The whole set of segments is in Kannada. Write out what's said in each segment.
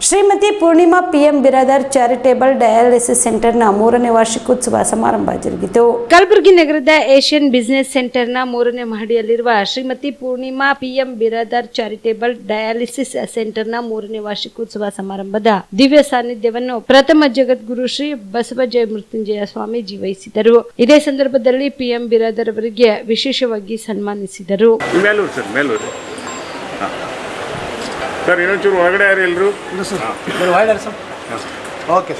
Shrimati Poornima PM Biradar charitable dialysis ಸೆಂಟರ್ನ 3ನೇ ವಾರ್ಷಿಕೋತ್ಸವ ಸಮಾರಂಭ ಜರುಗಿತು. ಕಲಬುರಗಿ ನಗರದ ಏಷ್ಯನ್ ಬಿಸಿನೆಸ್ ಸೆಂಟರ್ನ 3ನೇ ಮಹಡಿಯಲ್ಲಿರುವ Shrimati Poornima PM Biradar charitable dialysis ಸೆಂಟರ್ನ 3ನೇ ವಾರ್ಷಿಕೋತ್ಸವ ಸಮಾರಂಭದ ದಿವ್ಯ ಸಾನ್ನಿಧ್ಯವನ್ನು ಪ್ರಥಮ ಜಗದ್ಗುರು ಶ್ರೀ ಬಸವಜಯ ಮೃತ್ಯುಂಜಯ ಸ್ವಾಮೀಜಿ ವಹಿಸಿದರು. ಇದೇ ಸಂದರ್ಭದಲ್ಲಿ PM ಬಿರಾದರ್ ಅವರಿಗೆ ವಿಶೇಷವಾಗಿ ಸನ್ಮಾನಿಸಿದರು. ಸರ್ ಇನ್ನೊಂಚೂರು ಹೊರಗಡೆ ಯಾರು ಎಲ್ಲರೂ ಓಕೆ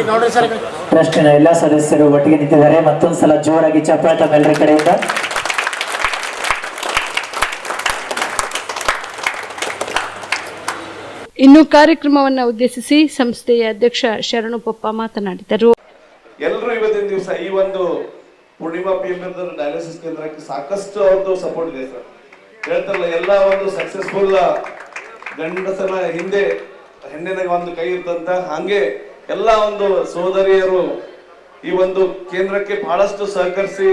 ನೋಡ್ರಿ ಸರ್. ಟ್ರಸ್ಟಿನ ಎಲ್ಲ ಸದಸ್ಯರು ಒಟ್ಟಿಗೆ ನಿಂತಿದ್ದಾರೆ. ಮತ್ತೊಂದು ಸಲ ಜೋರಾಗಿ ಚಪ್ಪಾಳೆ ತಮ್ಮೆಲ್ಲರ ಕಡೆಯಿಂದ. ಇನ್ನು ಕಾರ್ಯಕ್ರಮವನ್ನು ಉದ್ದೇಶಿಸಿ ಸಂಸ್ಥೆಯ ಅಧ್ಯಕ್ಷ ಶರಣುಪಪ್ಪ ಮಾತನಾಡಿದರು. ಎಲ್ಲರೂ ಇವತ್ತಿನ ದಿವಸ ಈ ಒಂದು ಪೂರ್ಣಿಮಾ PM ಡಯಾಲಿಸಿಸ್ ಕೇಂದ್ರಕ್ಕೆ ಸಾಕಷ್ಟು ಅವ್ರದ್ದು ಸಪೋರ್ಟ್ ಇದೆ ಸರ್. ಹೇಳ್ತಾರಲ್ಲ, ಎಲ್ಲ ಒಂದು ಸಕ್ಸಸ್ಫುಲ್ ಗಂಡಸನ ಹಿಂದೆ ಹೆಣ್ಣಿನ ಒಂದು ಕೈ ಇರ್ತಂತ, ಹಂಗೆ ಎಲ್ಲ ಒಂದು ಸೋದರಿಯರು ಈ ಒಂದು ಕೇಂದ್ರಕ್ಕೆ ಬಹಳಷ್ಟು ಸಹಕರಿಸಿ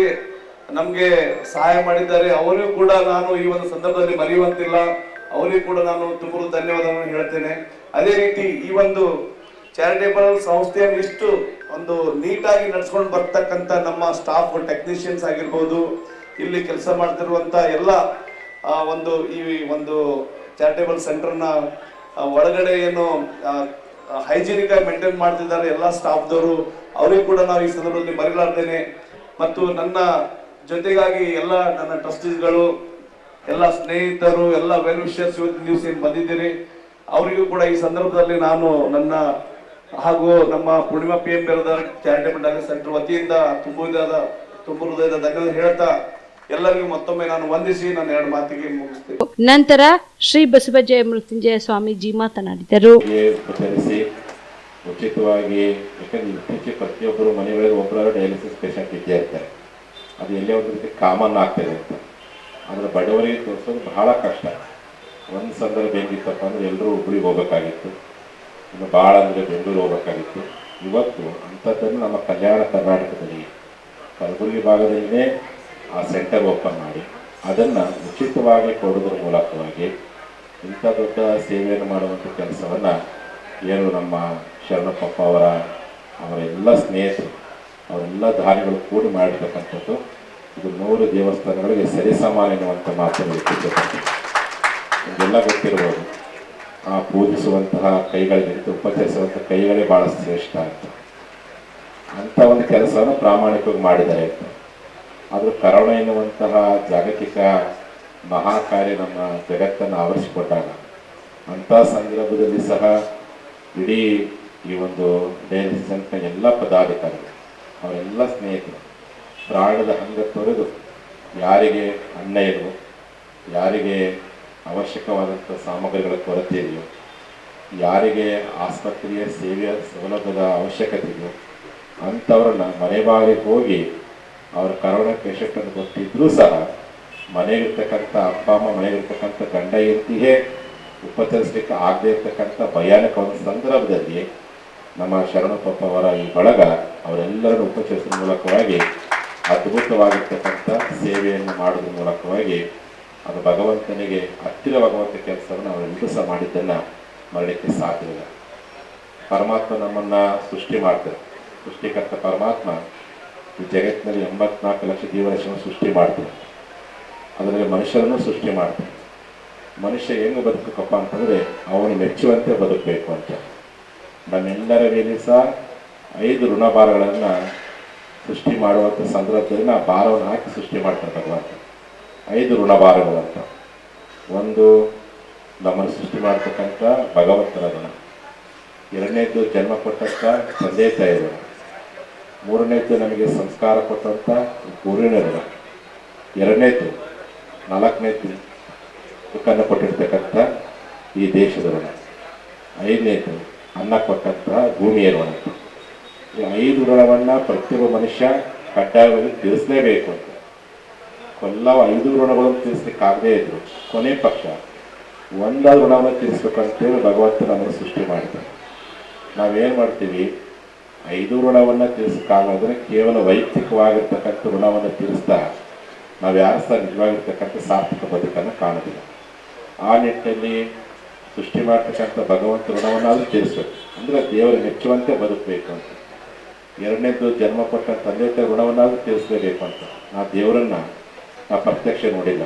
ನಮ್ಗೆ ಸಹಾಯ ಮಾಡಿದ್ದಾರೆ. ಅವರಿಗೂ ಕೂಡ ನಾನು ಈ ಒಂದು ಸಂದರ್ಭದಲ್ಲಿ ಮರೆಯುವಂತಿಲ್ಲ. ಅವರಿಗೂ ಕೂಡ ನಾನು ತುಂಬ ಧನ್ಯವಾದವನ್ನು ಹೇಳ್ತೇನೆ. ಅದೇ ರೀತಿ ಈ ಒಂದು ಚಾರಿಟೇಬಲ್ ಸಂಸ್ಥೆಯನ್ನು ಇಷ್ಟು ಒಂದು ನೀಟಾಗಿ ನಡ್ಸ್ಕೊಂಡು ಬರ್ತಕ್ಕಂಥ ನಮ್ಮ ಸ್ಟಾಫ್ ಟೆಕ್ನಿಷಿಯನ್ಸ್ ಆಗಿರ್ಬೋದು, ಇಲ್ಲಿ ಕೆಲಸ ಮಾಡ್ತಿರುವಂತ ಎಲ್ಲ ಈ ಒಂದು ಚಾರಿಟೇಬಲ್ ಸೆಂಟರ್ನ ಒಳಗಡೆ ಏನು ಹೈಜಿನಿಕ್ ಆಗಿ ಮೇಂಟೈನ್ ಮಾಡ್ತಿದ್ದಾರೆ ಎಲ್ಲ ಸ್ಟಾಫ್ದವರು, ಅವರಿಗೂ ಕೂಡ ನಾವು ಈ ಸಂದರ್ಭದಲ್ಲಿ ಮರೆಯಲಾರ್ದೇನೆ. ಮತ್ತು ನನ್ನ ಜೊತೆಗಾಗಿ ಎಲ್ಲ ನನ್ನ ಟ್ರಸ್ಟೀಸ್ಗಳು, ಎಲ್ಲ ಸ್ನೇಹಿತರು, ಎಲ್ಲ ವೆಲ್ ವಿಷರ್ಸ್ ಇವತ್ತಿನ ದಿವಸ ಏನು ಬಂದಿದ್ದೀರಿ, ಅವರಿಗೂ ಕೂಡ ಈ ಸಂದರ್ಭದಲ್ಲಿ ನಾನು ನನ್ನ ಹಾಗೂ ನಮ್ಮ Poornima PM Biradar charitable dialysis centre ವತಿಯಿಂದ ತುಂಬ ಹೃದಯದ ಧನ್ಯವಾದ ಹೇಳ್ತಾ ಎಲ್ಲರಿಗೂ ಮತ್ತೊಮ್ಮೆ ನಾನು ವಂದಿಸಿ ನನ್ನ ಎರಡು ಮಾತಿಗೆ ಮುಗಿಸ್ತೇನೆ. ನಂತರ ಶ್ರೀ ಬಸವಜಯ ಮೃತ್ಯುಂಜಯ ಸ್ವಾಮೀಜಿ ಮಾತನಾಡಿದರು. ಉಚಿತವಾಗಿ, ಯಾಕಂದ್ರೆ ಇತ್ತೀಚೆಗೆ ಪ್ರತಿಯೊಬ್ಬರು ಮನೆಗಳಿಗೆ ಒಬ್ಬರು ಡಯಾಲಿಸಿಸ್ ಪೇಷಂಟ್ ಇದ್ದೇ ಇರ್ತಾರೆ. ಅದು ಎಲ್ಲೇ ಒಂದು ರೀತಿ ಕಾಮನ್ ಆಗ್ತದೆ ಅಂತ. ಆದರೆ ಬಡವರಿಗೆ ತೋರಿಸೋದು ಬಹಳ ಕಷ್ಟ. ಒಂದು ಸಂದರ್ಭ ಹೆಂಗಿತ್ತಪ್ಪ ಅಂದರೆ ಎಲ್ಲರೂ ಹುಬ್ಳಿಗೆ ಹೋಗ್ಬೇಕಾಗಿತ್ತು, ಇನ್ನು ಭಾಳ ಅಂದರೆ ಬೆಂಗಳೂರು ಹೋಗ್ಬೇಕಾಗಿತ್ತು. ಇವತ್ತು ಅಂಥದ್ದನ್ನು ನಮ್ಮ ಕಲ್ಯಾಣ ಕರ್ನಾಟಕದಲ್ಲಿ ಕಲಬುರಗಿ ಭಾಗದಲ್ಲಿನೇ ಆ ಸೆಂಟರ್ ಓಪನ್ ಮಾಡಿ ಅದನ್ನು ಉಚಿತವಾಗಿ ಕೊಡೋದ್ರ ಮೂಲಕವಾಗಿ ಇಂಥ ದೊಡ್ಡ ಸೇವೆಯನ್ನು ಮಾಡುವಂಥ ಕೆಲಸವನ್ನು ಏನು ನಮ್ಮ ಶರಣಪ್ಪಪ್ಪ ಅವರ ಎಲ್ಲ ಸ್ನೇಹಿತರು, ಅವರೆಲ್ಲ ದಾನಿಗಳು ಕೂಡಿ ಮಾಡಿರ್ತಕ್ಕಂಥದ್ದು. ಇದು 100 ದೇವಸ್ಥಾನಗಳಿಗೆ ಸರಿಸಮಾನ ಎನ್ನುವಂಥ ಮಾತನ್ನು ಇಟ್ಟಿರ್ತಕ್ಕಂಥ ನಿಮಗೆಲ್ಲ ಗೊತ್ತಿರ್ಬೋದು. ಪೂಜಿಸುವಂತಹ ಕೈಗಳಿಗಿಂತ ಉಪಚರಿಸುವಂಥ ಕೈಗಳೇ ಭಾಳ ಶ್ರೇಷ್ಠ ಅಂತ, ಅಂಥ ಒಂದು ಕೆಲಸವನ್ನು ಪ್ರಾಮಾಣಿಕವಾಗಿ ಮಾಡಿದ್ದಾರೆ ಅಂತ. ಆದರೂ ಕರೋನಾ ಎನ್ನುವಂತಹ ಜಾಗತಿಕ ಮಹಾಕಾರ್ಯ ನಮ್ಮ ಜಗತ್ತನ್ನು ಆವರಿಸಿಕೊಂಡಾಗ ಅಂಥ ಸಂದರ್ಭದಲ್ಲಿ ಸಹ ಇಡೀ ಈ ಒಂದು ಡಯಾಲಿಸಿಸ್ ಸೆಂಟರ್ನ ಎಲ್ಲ ಪದಾಧಿಕಾರಿಗಳು, ಅವರೆಲ್ಲ ಸ್ನೇಹಿತರು ಪ್ರಾಣದ ಹಂಗ ತೊರೆದು ಯಾರಿಗೆ ಅನ್ನ ಇರೋ, ಯಾರಿಗೆ ಅವಶ್ಯಕವಾದಂಥ ಸಾಮಗ್ರಿಗಳ ಕೊರತೆ ಇದೆಯೋ, ಯಾರಿಗೆ ಆಸ್ಪತ್ರೆಯ ಸೇವೆಯ ಸೌಲಭ್ಯದ ಅವಶ್ಯಕತೆ ಇದೆಯೋ ಅಂಥವ್ರನ್ನ ಮನೆ ಬಾಗಿಲಿಗೆ ಹೋಗಿ ಅವರ ಕರೋನಾ ಪೇಷಂಟನ್ನು ಗೊತ್ತಿದ್ರೂ ಸಹ ಮನೆಗಿರ್ತಕ್ಕಂಥ ಅಪ್ಪ ಅಮ್ಮ, ಮನೆಗಿರ್ತಕ್ಕಂಥ ಗಂಡ ಹೆಂಡತಿಗೆ ಉಪಚರಿಸಲಿಕ್ಕೆ ಆಗದೆ ಇರ್ತಕ್ಕಂಥ ಭಯಾನಕ ಒಂದು ಸಂದರ್ಭದಲ್ಲಿ ನಮ್ಮ ಶರಣಪ್ಪಪ್ಪ ಅವರ ಈ ಬಳಗ ಅವರೆಲ್ಲರನ್ನು ಉಪಚರಿಸುವ ಮೂಲಕವಾಗಿ ಅದ್ಭುತವಾಗಿರ್ತಕ್ಕಂಥ ಸೇವೆಯನ್ನು ಮಾಡೋದ್ರ ಮೂಲಕವಾಗಿ ಅದು ಭಗವಂತನಿಗೆ ಹತ್ತಿರವಾಗುವಂಥ ಕೆಲಸವನ್ನು ಅವರೆಲ್ಲರೂ ಸಹ ಮಾಡಿದ್ದನ್ನು ಮಾಡಲಿಕ್ಕೆ ಸಾಧ್ಯವಿಲ್ಲ. ಪರಮಾತ್ಮ ನಮ್ಮನ್ನು ಸೃಷ್ಟಿ ಮಾಡ್ತಾರೆ. ಸೃಷ್ಟಿಕರ್ತ ಪರಮಾತ್ಮ ಈ ಜಗತ್ತಿನಲ್ಲಿ 84 ಲಕ್ಷ ಜೀವರಾಶಿಯನ್ನು ಸೃಷ್ಟಿ ಮಾಡ್ತಾರೆ. ಅದರಲ್ಲಿ ಮನುಷ್ಯರನ್ನು ಸೃಷ್ಟಿ ಮಾಡ್ತಾರೆ. ಮನುಷ್ಯ ಹೆಂಗೆ ಬದುಕಬೇಕಪ್ಪ ಅಂತಂದರೆ ಅವನು ಮೆಚ್ಚುವಂತೆ ಬದುಕಬೇಕು ಅಂತ. ನಮ್ಮೆಲ್ಲರ ಮೇಲೆ ಸಹ 5 ಋಣಭಾರಗಳನ್ನು ಸೃಷ್ಟಿ ಮಾಡುವಂಥ ಸಂದರ್ಭದಲ್ಲಿ ಆ ಭಾರವನ್ನು ಹಾಕಿ ಸೃಷ್ಟಿ ಮಾಡ್ತಾರೆ ಭಗವಂತ. 5 ಋಣಭಾರಗಳು ಅಂತ. ಒಂದು ನಮ್ಮನ್ನು ಸೃಷ್ಟಿ ಮಾಡ್ತಕ್ಕಂಥ ಭಗವಂತನ ಋಣ, 2ನೇದು ಜನ್ಮ ಕೊಟ್ಟಂಥ ತಂದೆ ತಾಯಿ ಋಣ, 3ನೇದು ನಮಗೆ ಸಂಸ್ಕಾರ ಕೊಟ್ಟಂಥ ಗುರುವಿನ ಋಣ, 2ನೇದು 4ನೇದು ದುಃಖನ್ನು ಕೊಟ್ಟಿರ್ತಕ್ಕಂಥ ಈ ದೇಶದ ಋಣ, 5ನೇದು ಅನ್ನ ಕೊಟ್ಟಂತಹ ಭೂಮಿಯ ಋಣ. ಈ 5 ಋಣವನ್ನು ಪ್ರತಿಯೊಬ್ಬ ಮನುಷ್ಯ ಕಡ್ಡಾಯವಾಗಿ ತೀರಿಸಲೇಬೇಕು ಅಂತ. 5 ಋಣಗಳನ್ನು ತೀರಿಸಲಿಕ್ಕಾಗದೇ ಇದ್ರು ಕೊನೆ ಪಕ್ಷ ಒಂದಾದ ಋಣವನ್ನು ತೀರಿಸ್ಬೇಕಂತೇಳಿ ಭಗವಂತ ನಮ್ಮನ್ನು ಸೃಷ್ಟಿ ಮಾಡಿದ್ದಾರೆ. ನಾವೇನು ಮಾಡ್ತೀವಿ, 5 ಋಣವನ್ನು ತೀರಿಸೋಕ್ಕಾಗೋದ್ರೆ ಕೇವಲ ವೈಯಕ್ತಿಕವಾಗಿರ್ತಕ್ಕಂಥ ಋಣವನ್ನು ತೀರಿಸ್ತಾ ನಾವು ಯಾರು ಸಹ ನಿಜವಾಗಿರ್ತಕ್ಕಂಥ ಸಾರ್ಥಕ ಬದುಕನ್ನು ಕಾಣೋದಿಲ್ಲ. ಆ ನಿಟ್ಟಿನಲ್ಲಿ ಸೃಷ್ಟಿ ಮಾಡ್ತಕ್ಕಂಥ ಭಗವಂತ ಋಣವನ್ನಾದರೂ ತೀರಿಸ್ಬೇಕು, ಅಂದರೆ ದೇವರು ಮೆಚ್ಚುವಂತೆ ಬದುಕಬೇಕು ಅಂತ. ಎರಡನೇದು ಜನ್ಮ ಕೊಟ್ಟ ತಂದೆ ತಾಯಿ ಋಣವನ್ನಾದರೂ ತೀರಿಸಲೇಬೇಕು ಅಂತ. ಆ ದೇವರನ್ನು ಪ್ರತ್ಯಕ್ಷ ನೋಡಿಲ್ಲ.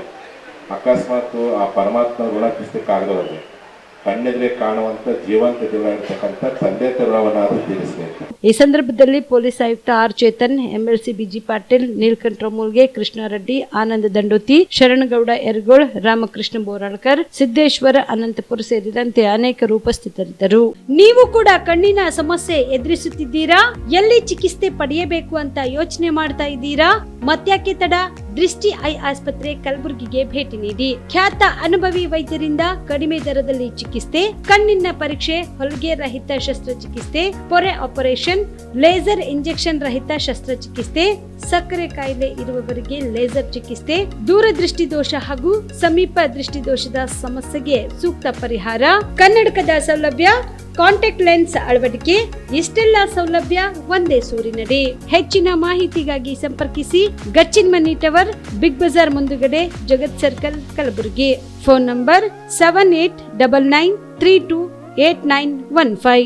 ಅಕಸ್ಮಾತ್ ಆ ಪರಮಾತ್ಮ ಋಣ ತೀರಿಸಲಿಕ್ಕಾಗದವರಿಗೆ ಕಣ್ಣೆದುರೇ ಕಾಣುವಂಥ ಜೀವಂತ ದೇವರಾಗಿರ್ತಕ್ಕಂಥ ತಂದೆ ತಾಯಿ ಋಣವನ್ನಾದರೂ ತೀರಿಸಬೇಕು. ಈ ಸಂದರ್ಭದಲ್ಲಿ ಪೊಲೀಸ್ ಆಯುಕ್ತ R Chetan, MLC BG Patil, Neelakanta Mulge, Krishna Reddy, Anand Dandoti, Sharanagouda Yaragol, Ramakrishna Boralkar, Siddeshwar Anantapur ಸೇರಿದಂತೆ ಅನೇಕರು ಉಪಸ್ಥಿತರಿದ್ದರು. ನೀವು ಕೂಡ ಕಣ್ಣಿನ ಸಮಸ್ಯೆ ಎದುರಿಸುತ್ತಿದ್ದೀರಾ? ಎಲ್ಲಿ ಚಿಕಿತ್ಸೆ ಪಡೆಯಬೇಕು ಅಂತ ಯೋಚನೆ ಮಾಡ್ತಾ ಇದ್ದೀರಾ? ಮತ್ಯಾಕೆ ತಡ? ದೃಷ್ಟಿ ಐ ಆಸ್ಪತ್ರೆ ಕಲಬುರಗಿಗೆ ಭೇಟಿ ನೀಡಿ. ಖ್ಯಾತ ಅನುಭವಿ ವೈದ್ಯರಿಂದ ಕಡಿಮೆ ದರದಲ್ಲಿ ಚಿಕಿತ್ಸೆ, ಕಣ್ಣಿನ ಪರೀಕ್ಷೆ, ಹೊಲಿಗೆ ರಹಿತ ಶಸ್ತ್ರಚಿಕಿತ್ಸೆ, ಪೊರೆ ಆಪರೇಷನ್, ಲೇಸರ್ ಇಂಜೆಕ್ಷನ್ ರಹಿತ ಶಸ್ತ್ರಚಿಕಿತ್ಸೆ, ಸಕ್ಕರೆ ಕಾಯಿಲೆ ಇರುವವರಿಗೆ ಲೇಸರ್ ಚಿಕಿತ್ಸೆ, ದೂರದೃಷ್ಟಿ ದೋಷ ಹಾಗೂ ಸಮೀಪ ದೃಷ್ಟಿ ದೋಷದ ಸಮಸ್ಯೆಗೆ ಸೂಕ್ತ ಪರಿಹಾರ, ಕನ್ನಡಕದ ಸೌಲಭ್ಯ, ಕಾಂಟ್ಯಾಕ್ಟ್ ಲೆನ್ಸ್ ಅಳವಡಿಕೆ, ಇಷ್ಟೆಲ್ಲ ಸೌಲಭ್ಯ ಒಂದೇ ಸೂರಿನಡಿ. ಹೆಚ್ಚಿನ ಮಾಹಿತಿಗಾಗಿ ಸಂಪರ್ಕಿಸಿ Gachchin money tower, big bazaar ಮುಂದುಗಡೆ, Jagat circle, Kalaburagi. Phone number 7899328915.